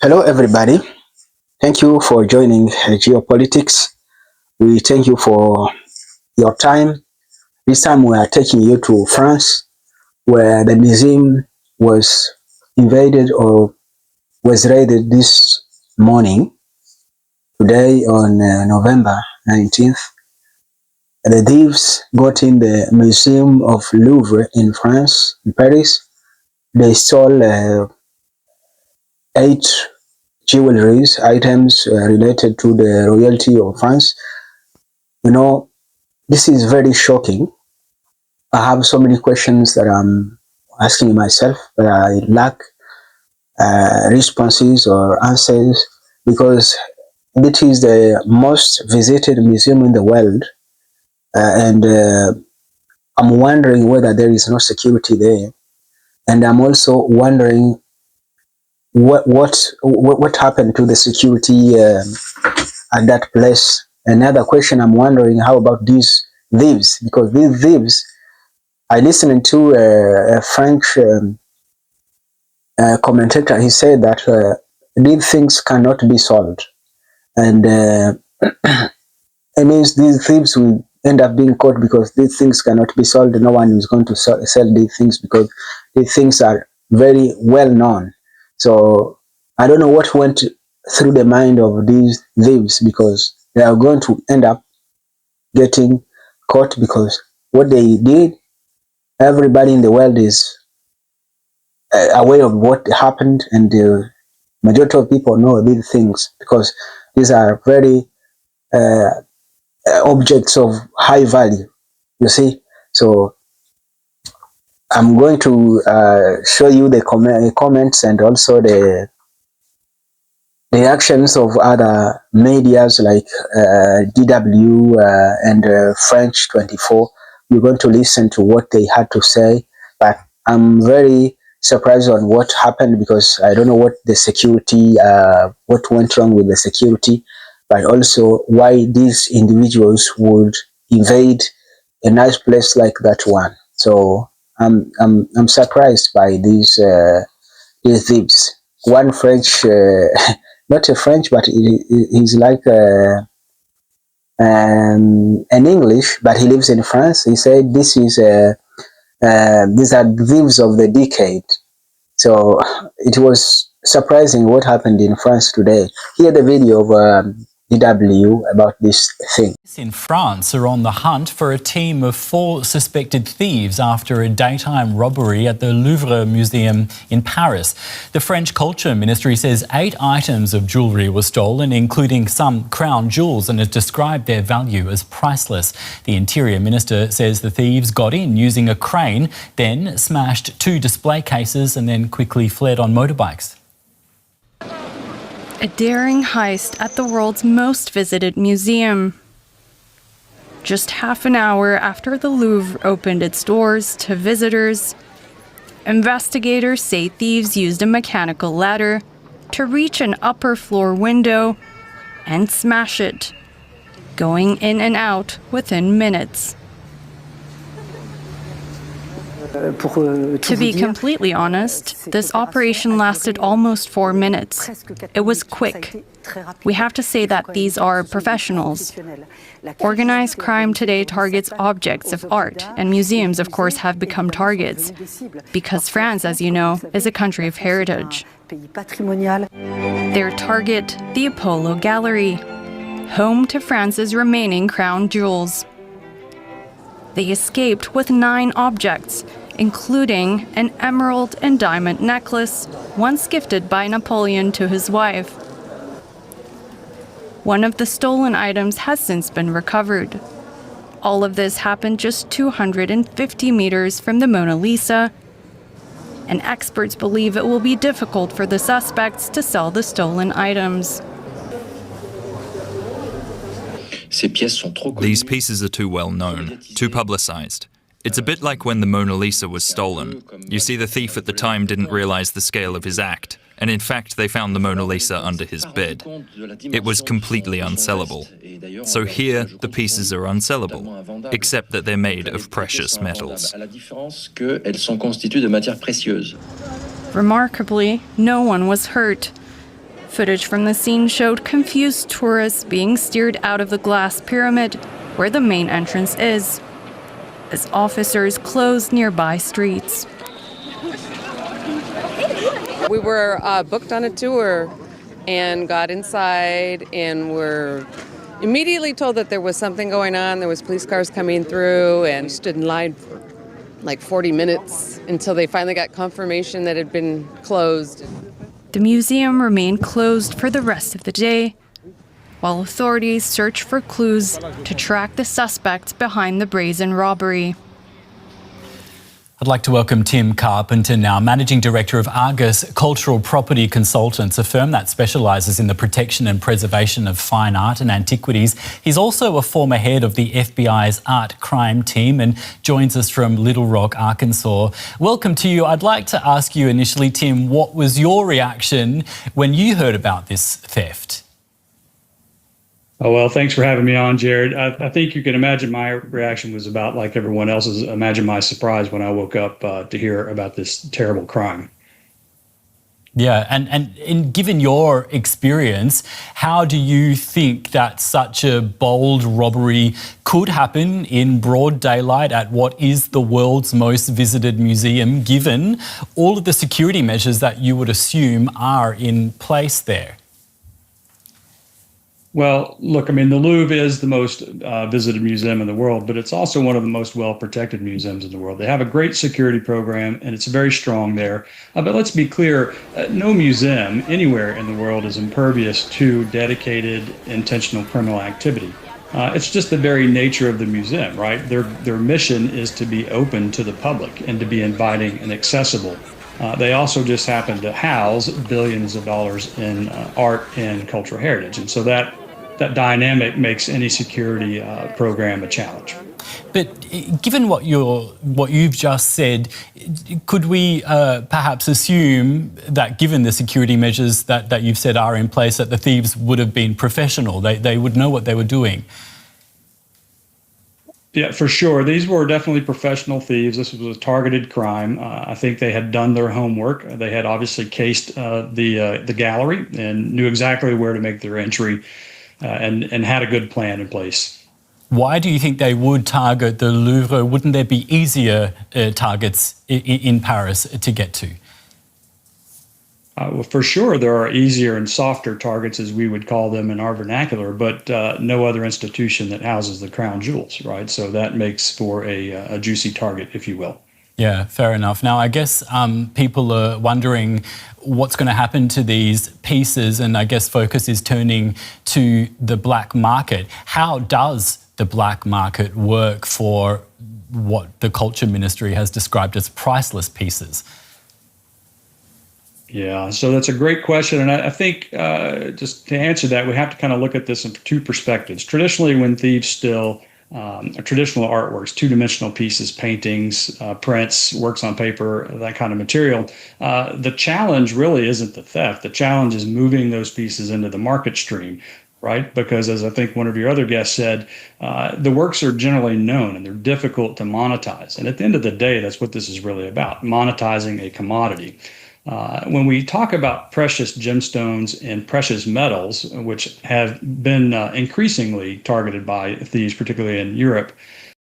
Hello, everybody. Thank you for joining Geopolitics. We thank you for your time. This time we are taking you to France, where the museum was invaded or was raided this morning, today on November 19th. The thieves got in the Museum of Louvre in France, in Paris. They stole 8 jewelries, items related to the royalty of France. You know, this is very shocking. I have so many questions that I'm asking myself, but I lack responses or answers because it is the most visited museum in the world, and I'm wondering whether there is no security there, and I'm also wondering what happened to the security at that place. Another question I'm wondering: how about these thieves? Because these thieves, I listened to a French commentator. He said that these things cannot be solved, and it means these thieves will end up being caught because these things cannot be solved. No one is going to sell these things because these things are very well known. So I don't know what went through the mind of these thieves because they are going to end up getting caught because what they did, everybody in the world is aware of what happened, and the majority of people know these things because these are very uh, objects of high value, you see. So I'm going to show you the comments and also the reactions of other medias like DW and French 24. We're going to listen to what they had to say, but I'm very surprised on what happened because I don't know what the security, what went wrong with the security, but also why these individuals would invade a nice place like that one. So I'm surprised by these thieves. One French, not a French, but he's like an English, but he lives in France. He said this is these are thieves of the decade. So it was surprising what happened in France today. Hear the video of DW about this thing. In France are on the hunt for a team of 4 suspected thieves after a daytime robbery at the Louvre Museum in Paris. The French Culture Ministry says 8 items of jewellery were stolen, including some crown jewels, and has described their value as priceless. The Interior Minister says the thieves got in using a crane, then smashed 2 display cases and then quickly fled on motorbikes. A daring heist at the world's most visited museum. Just half an hour after the Louvre opened its doors to visitors, investigators say thieves used a mechanical ladder to reach an upper floor window and smash it, going in and out within minutes. To be completely honest, this operation lasted almost 4 minutes. It was quick. We have to say that these are professionals. Organized crime today targets objects of art, and museums, of course, have become targets, because France, as you know, is a country of heritage. Their target, the Apollo Gallery, home to France's remaining crown jewels. They escaped with 9 objects, including an emerald and diamond necklace, once gifted by Napoleon to his wife. One of the stolen items has since been recovered. All of this happened just 250 meters from the Mona Lisa, and experts believe it will be difficult for the suspects to sell the stolen items. These pieces are too well known, too publicized. It's a bit like when the Mona Lisa was stolen. You see, the thief at the time didn't realize the scale of his act, and in fact they found the Mona Lisa under his bed. It was completely unsellable. So here, the pieces are unsellable, except that they're made of precious metals. Remarkably, no one was hurt. Footage from the scene showed confused tourists being steered out of the glass pyramid where the main entrance is, as officers closed nearby streets. We were booked on a tour and got inside and were immediately told that there was something going on. There was police cars coming through, and stood in line for like 40 minutes until they finally got confirmation that it had been closed. The museum remained closed for the rest of the day, while authorities search for clues to track the suspects behind the brazen robbery. I'd like to welcome Tim Carpenter now, Managing Director of Argus Cultural Property Consultants, a firm that specialises in the protection and preservation of fine art and antiquities. He's also a former head of the FBI's art crime team and joins us from Little Rock, Arkansas. Welcome to you. I'd like to ask you initially, Tim, what was your reaction when you heard about this theft? Oh, well, thanks for having me on, Jared. I think you can imagine my reaction was about like everyone else's. Imagine my surprise when I woke up to hear about this terrible crime. Yeah, and given your experience, how do you think that such a bold robbery could happen in broad daylight at what is the world's most visited museum, given all of the security measures that you would assume are in place there? Well, look, I mean, the Louvre is the most visited museum in the world, but it's also one of the most well-protected museums in the world. They have a great security program, and it's very strong there. But let's be clear, no museum anywhere in the world is impervious to dedicated intentional criminal activity. It's just the very nature of the museum, right? Their mission is to be open to the public and to be inviting and accessible. They also just happen to house billions of dollars in art and cultural heritage. And so that dynamic makes any security program a challenge. But given what you've just said, could we perhaps assume that given the security measures that you've said are in place, that the thieves would have been professional? They would know what they were doing? Yeah, for sure. These were definitely professional thieves. This was a targeted crime. I think they had done their homework. They had obviously cased the gallery and knew exactly where to make their entry, and had a good plan in place. Why do you think they would target the Louvre? Wouldn't there be easier targets in Paris to get to? Well, for sure, there are easier and softer targets, as we would call them in our vernacular, but no other institution that houses the crown jewels, right? So that makes for a juicy target, if you will. Yeah, fair enough. Now, I guess people are wondering what's going to happen to these pieces, and I guess focus is turning to the black market. How does the black market work for what the Culture Ministry has described as priceless pieces? Yeah, so that's a great question. And I think just to answer that, we have to kind of look at this in two perspectives. Traditionally, when thieves steal traditional artworks, two-dimensional pieces, paintings, prints, works on paper, that kind of material, the challenge really isn't the theft. The challenge is moving those pieces into the market stream, right? Because as I think one of your other guests said, the works are generally known and they're difficult to monetize. And at the end of the day, that's what this is really about, monetizing a commodity. When we talk about precious gemstones and precious metals, which have been increasingly targeted by thieves, particularly in Europe,